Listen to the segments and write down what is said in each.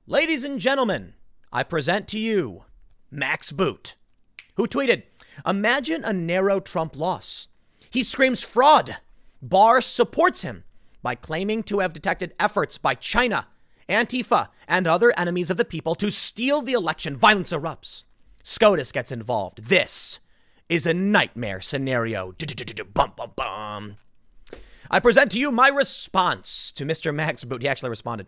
Ladies and gentlemen, I present to you Max Boot, who tweeted, "Imagine a narrow Trump loss. He screams fraud. Barr supports him by claiming to have detected efforts by China, Antifa, and other enemies of the people to steal the election. Violence erupts. SCOTUS gets involved. This is a nightmare scenario." Bum, bum, bum. I present to you my response to Mr. Max Boot. He actually responded.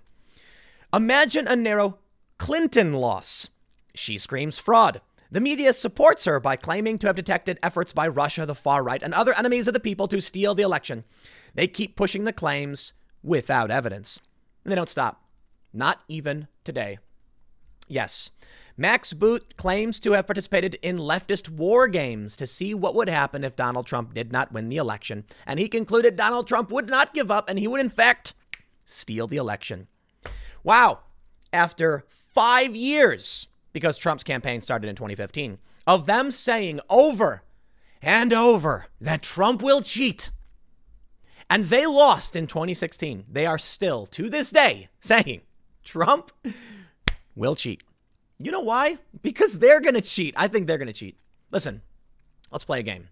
"Imagine a narrow Clinton loss. She screams fraud. The media supports her by claiming to have detected efforts by Russia, the far right, and other enemies of the people to steal the election. They keep pushing the claims without evidence. And they don't stop. Not even today." Yes, Max Boot claims to have participated in leftist war games to see what would happen if Donald Trump did not win the election. And he concluded Donald Trump would not give up and he would, in fact, steal the election. Wow. After 5 years, because Trump's campaign started in 2015, of them saying over and over that Trump will cheat, and they lost in 2016, they are still, to this day, saying Trump will cheat. You know why? Because they're going to cheat. I think they're going to cheat. Listen, let's play a game.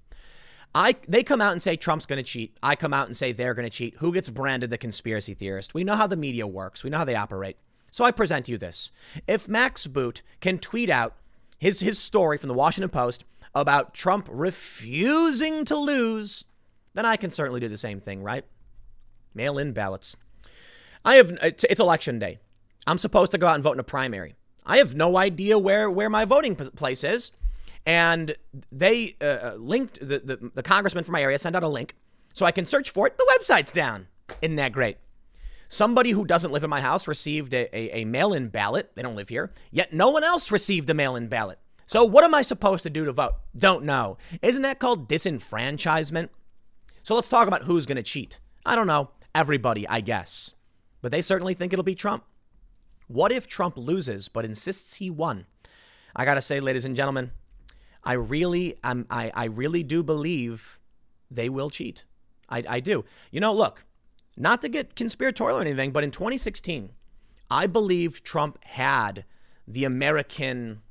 They come out and say Trump's going to cheat. I come out and say they're going to cheat. Who gets branded the conspiracy theorist? We know how the media works. We know how they operate. So I present you this. If Max Boot can tweet out his story from the Washington Post about Trump refusing to lose, then I can certainly do the same thing, right? Mail-in ballots. It's election day. I'm supposed to go out and vote in a primary. I have no idea where my voting place is. And they linked, the congressman from my area sent out a link so I can search for it. The website's down. Isn't that great? Somebody who doesn't live in my house received a mail-in ballot. They don't live here. Yet no one else received a mail-in ballot. So what am I supposed to do to vote? Don't know. Isn't that called disenfranchisement? So let's talk about who's going to cheat. I don't know. Everybody, I guess. But they certainly think it'll be Trump. What if Trump loses but insists he won? I got to say, ladies and gentlemen, I really do believe they will cheat. I do. You know, look, not to get conspiratorial or anything, but in 2016, I believed Trump had the American,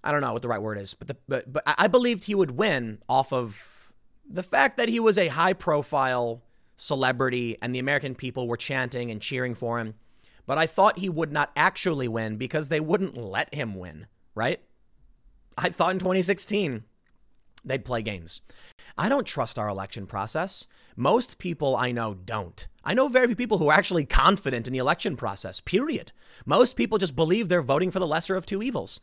I don't know what the right word is, but I believed he would win off of the fact that he was a high profile celebrity and the American people were chanting and cheering for him. But I thought he would not actually win because they wouldn't let him win, right? I thought in 2016 they'd play games. I don't trust our election process. Most people I know don't. I know very few people who are actually confident in the election process, period. Most people just believe they're voting for the lesser of two evils.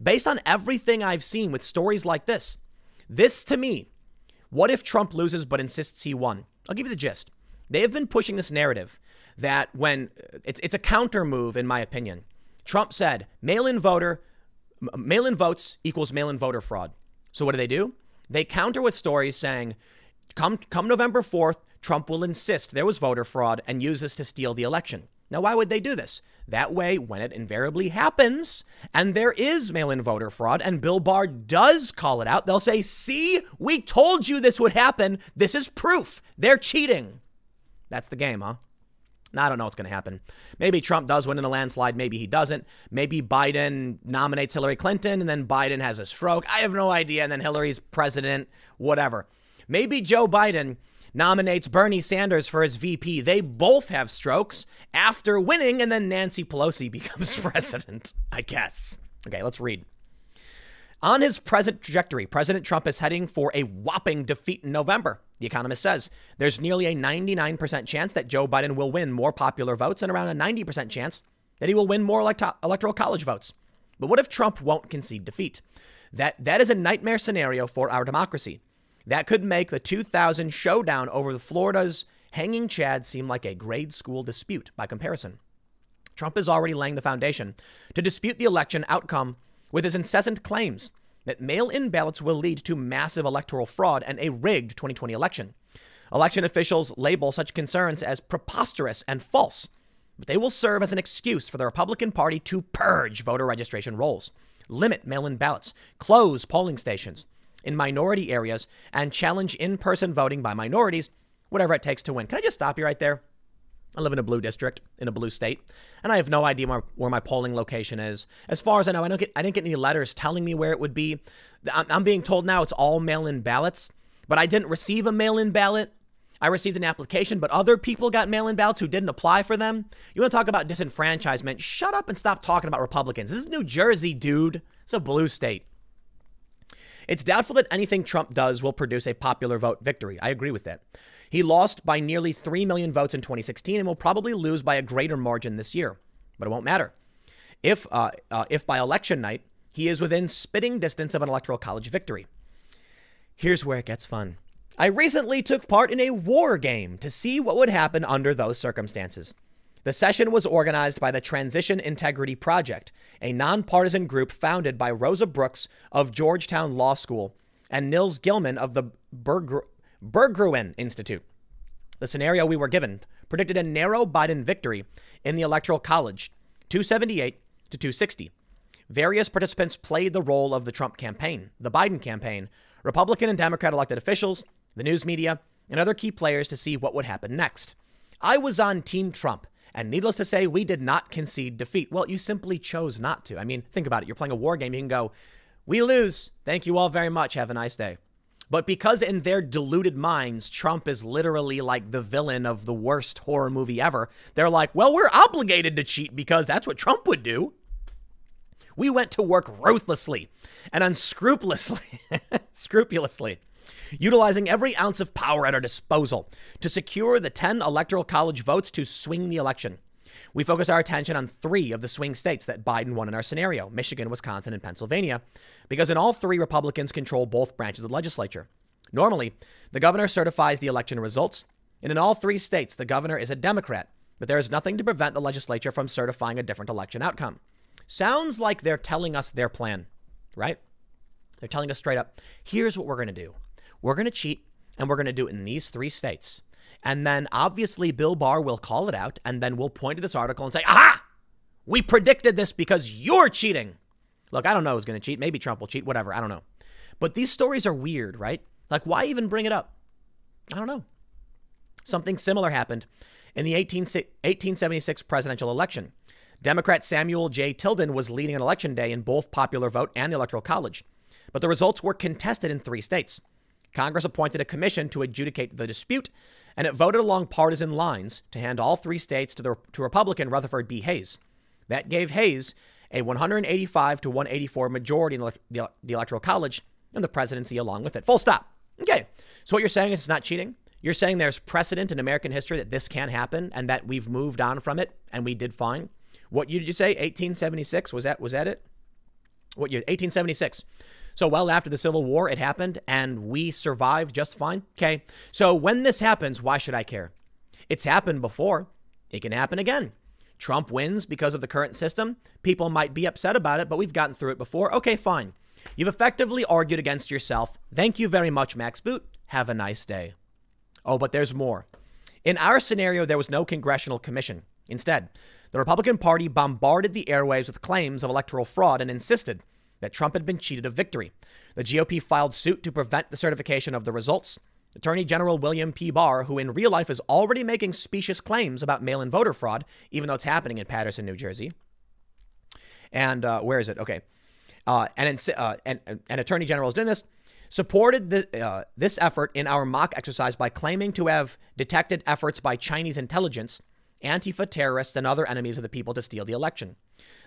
Based on everything I've seen with stories like this to me, what if Trump loses but insists he won? I'll give you the gist. They have been pushing this narrative that when it's a counter move, in my opinion. Trump said mail-in votes equals mail-in voter fraud. So what do? They counter with stories saying, come November 4th, Trump will insist there was voter fraud and use this to steal the election. Now, why would they do this? That way, when it invariably happens and there is mail-in voter fraud and Bill Barr does call it out, they'll say, see, we told you this would happen. This is proof. They're cheating. That's the game, huh? Now, I don't know what's going to happen. Maybe Trump does win in a landslide. Maybe he doesn't. Maybe Biden nominates Hillary Clinton and then Biden has a stroke. I have no idea. And then Hillary's president, whatever. Maybe Joe Biden nominates Bernie Sanders for his VP. They both have strokes after winning, and then Nancy Pelosi becomes president, I guess. Okay, let's read. On his present trajectory, President Trump is heading for a whopping defeat in November. The Economist says there's nearly a 99% chance that Joe Biden will win more popular votes and around a 90% chance that he will win more electoral college votes. But what if Trump won't concede defeat? That is a nightmare scenario for our democracy. That could make the 2000 showdown over the Florida's hanging Chad seem like a grade school dispute by comparison. Trump is already laying the foundation to dispute the election outcome with his incessant claims that mail-in ballots will lead to massive electoral fraud and a rigged 2020 election. Election officials label such concerns as preposterous and false, but they will serve as an excuse for the Republican Party to purge voter registration rolls, limit mail-in ballots, close polling stations in minority areas, and challenge in-person voting by minorities, whatever it takes to win. Can I just stop you right there? I live in a blue district in a blue state, and I have no idea where my polling location is. As far as I know, I didn't get any letters telling me where it would be. I'm being told now it's all mail-in ballots, but I didn't receive a mail-in ballot. I received an application, but other people got mail-in ballots who didn't apply for them. You want to talk about disenfranchisement? Shut up and stop talking about Republicans. This is New Jersey, dude. It's a blue state. It's doubtful that anything Trump does will produce a popular vote victory. I agree with that. He lost by nearly 3 million votes in 2016 and will probably lose by a greater margin this year. But it won't matter. If by election night, he is within spitting distance of an electoral college victory. Here's where it gets fun. I recently took part in a war game to see what would happen under those circumstances. The session was organized by the Transition Integrity Project, a nonpartisan group founded by Rosa Brooks of Georgetown Law School and Nils Gilman of the Berggruen Institute. The scenario we were given predicted a narrow Biden victory in the Electoral College, 278 to 260. Various participants played the role of the Trump campaign, the Biden campaign, Republican and Democrat elected officials, the news media, and other key players to see what would happen next. I was on Team Trump, and needless to say, we did not concede defeat. Well, you simply chose not to. I mean, think about it. You're playing a war game. You can go, we lose. Thank you all very much. Have a nice day. But because in their deluded minds, Trump is literally like the villain of the worst horror movie ever, they're like, well, we're obligated to cheat because that's what Trump would do. We went to work ruthlessly and unscrupulously, utilizing every ounce of power at our disposal to secure the 10 electoral college votes to swing the election. We focused our attention on 3 of the swing states that Biden won in our scenario, Michigan, Wisconsin, and Pennsylvania, because in all 3, Republicans control both branches of the legislature. Normally, the governor certifies the election results, and in all 3 states, the governor is a Democrat, but there is nothing to prevent the legislature from certifying a different election outcome. Sounds like they're telling us their plan, right? They're telling us straight up, here's what we're going to do. We're going to cheat, and we're going to do it in these 3 states. And then obviously Bill Barr will call it out, and then we'll point to this article and say, aha, we predicted this because you're cheating. Look, I don't know who's going to cheat. Maybe Trump will cheat, whatever. I don't know. But these stories are weird, right? Like, why even bring it up? I don't know. Something similar happened in the 1876 presidential election. Democrat Samuel J. Tilden was leading on election day in both popular vote and the Electoral College. But the results were contested in 3 states. Congress appointed a commission to adjudicate the dispute, and it voted along partisan lines to hand all 3 states to Republican Rutherford B. Hayes. That gave Hayes a 185 to 184 majority in the Electoral College and the presidency along with it. Full stop. Okay, so what you're saying is it's not cheating? You're saying there's precedent in American history that this can happen and that we've moved on from it and we did fine? What year did you say? 1876? Was that it? What year? 1876. So well after the Civil War, it happened and we survived just fine. Okay. So when this happens, why should I care? It's happened before. It can happen again. Trump wins because of the current system. People might be upset about it, but we've gotten through it before. Okay, fine. You've effectively argued against yourself. Thank you very much, Max Boot. Have a nice day. Oh, but there's more. In our scenario, there was no congressional commission. Instead, the Republican Party bombarded the airwaves with claims of electoral fraud and insisted that Trump had been cheated of victory. The GOP filed suit to prevent the certification of the results. Attorney General William P. Barr, who in real life is already making specious claims about mail-in voter fraud, even though it's happening in Paterson, New Jersey. And where is it? Okay. And Attorney General is doing this, supported this effort in our mock exercise by claiming to have detected efforts by Chinese intelligence, Antifa terrorists, and other enemies of the people to steal the election.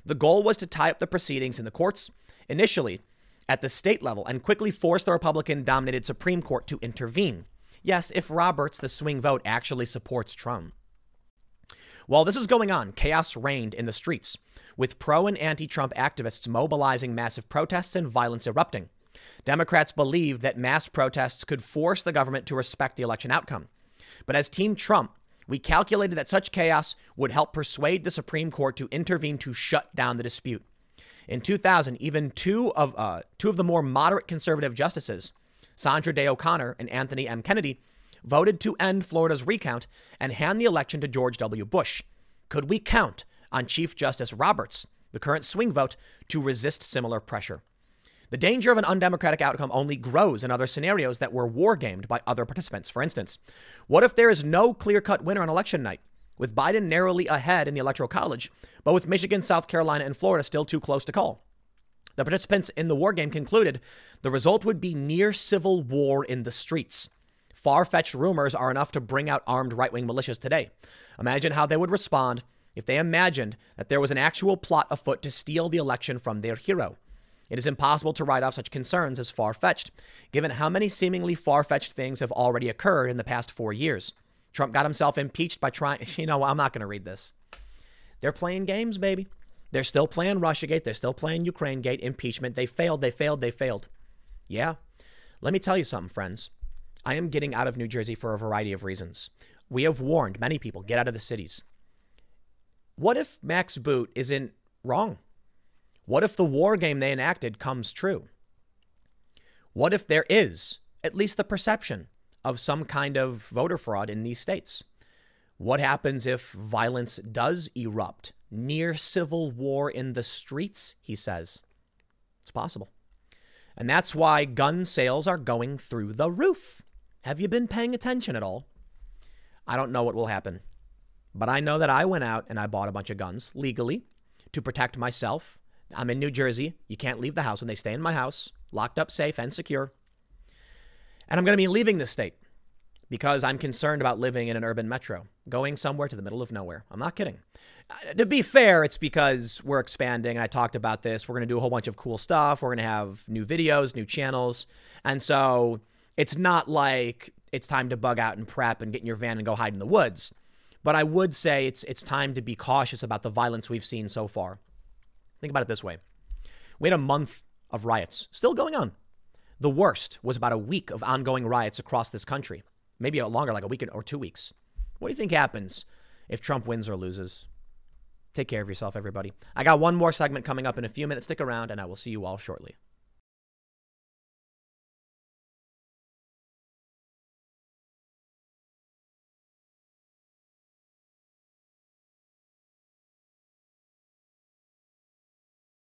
The goal was to tie up the proceedings in the courts, initially at the state level, and quickly force the Republican-dominated Supreme Court to intervene. Yes, if Roberts, the swing vote, actually supports Trump. While this was going on, chaos reigned in the streets, with pro and anti-Trump activists mobilizing massive protests and violence erupting. Democrats believed that mass protests could force the government to respect the election outcome. But as Team Trump, we calculated that such chaos would help persuade the Supreme Court to intervene to shut down the dispute. In 2000, even two of the more moderate conservative justices, Sandra Day O'Connor and Anthony M. Kennedy, voted to end Florida's recount and hand the election to George W. Bush. Could we count on Chief Justice Roberts, the current swing vote, to resist similar pressure? The danger of an undemocratic outcome only grows in other scenarios that were war-gamed by other participants. For instance, what if there is no clear-cut winner on election night? with Biden narrowly ahead in the Electoral College, but with Michigan, South Carolina, and Florida still too close to call. The participants in the war game concluded the result would be near civil war in the streets. Far-fetched rumors are enough to bring out armed right-wing militias today. Imagine how they would respond if they imagined that there was an actual plot afoot to steal the election from their hero. It is impossible to write off such concerns as far-fetched, given how many seemingly far-fetched things have already occurred in the past 4 years. Trump got himself impeached by trying, I'm not going to read this. They're playing games, baby. They're still playing Russiagate. They're still playing Ukrainegate, impeachment. They failed. Yeah. Let me tell you something, friends. I am getting out of New Jersey for a variety of reasons. We have warned many people, get out of the cities. What if Max Boot isn't wrong? What if the war game they enacted comes true? What if there is at least the perception of some kind of voter fraud in these states? What happens if violence does erupt? Near civil war in the streets, he says. It's possible. And that's why gun sales are going through the roof. Have you been paying attention at all? I don't know what will happen, but I know that I went out and I bought a bunch of guns legally to protect myself. I'm in New Jersey. You can't leave the house when they stay in my house, locked up, safe and secure. And I'm going to be leaving this state because I'm concerned about living in an urban metro, going somewhere to the middle of nowhere. I'm not kidding. To be fair, it's because we're expanding, and I talked about this. We're going to do a whole bunch of cool stuff. We're going to have new videos, new channels. And so it's not like it's time to bug out and prep and get in your van and go hide in the woods. But I would say it's time to be cautious about the violence we've seen so far. Think about it this way. We had a month of riots still going on. The worst was about a week of ongoing riots across this country. Maybe longer, like a week or 2 weeks. What do you think happens if Trump wins or loses? Take care of yourself, everybody. I got one more segment coming up in a few minutes. Stick around, and I will see you all shortly.